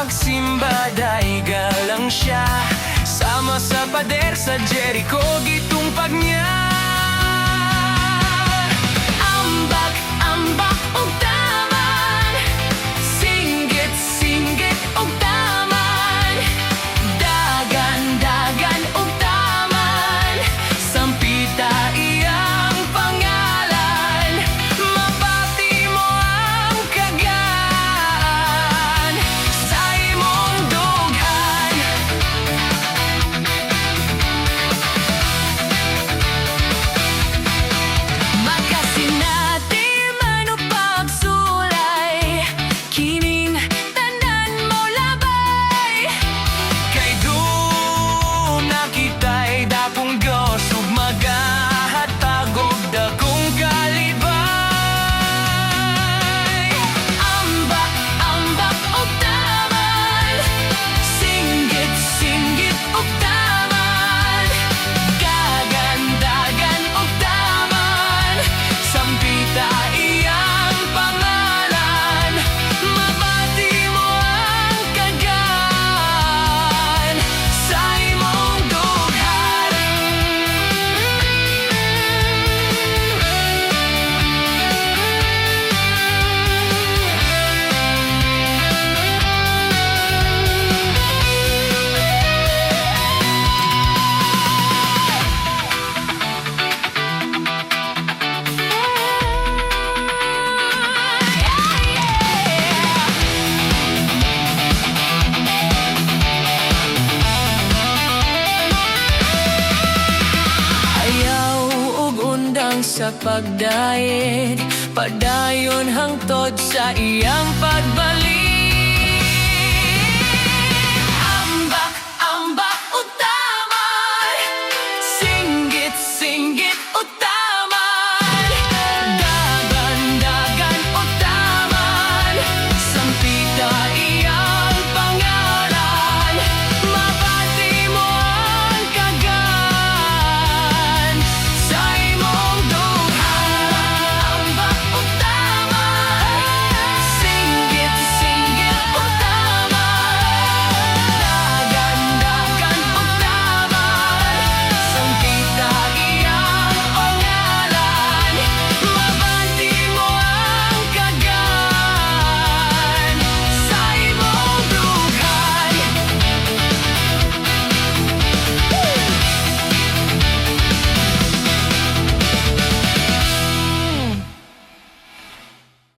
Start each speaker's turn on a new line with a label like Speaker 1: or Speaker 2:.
Speaker 1: magsimba daiga lang siya. Sama sa pader sa Jericho gitumpag niya. Ambak, ambak og taman, singgit, singgit og taman, dagan, dagan og taman, sampita iyang pangalan, mabati mo ang kagan sa imong dughan. Makasinati man o pagsulay, kining tanan mo labay. Kay doon nakita'y dakong Diyos ug magahatag og dakong kalibay. Ambak, ambak og taman, singgit, singgit og taman, kagandagan og taman, sampita iyang pangalan, mabati mo ang kagan sa imong dughan. Ayaw ug undang sa pagdayeg, padayon hangtod sa iyang pagbalik.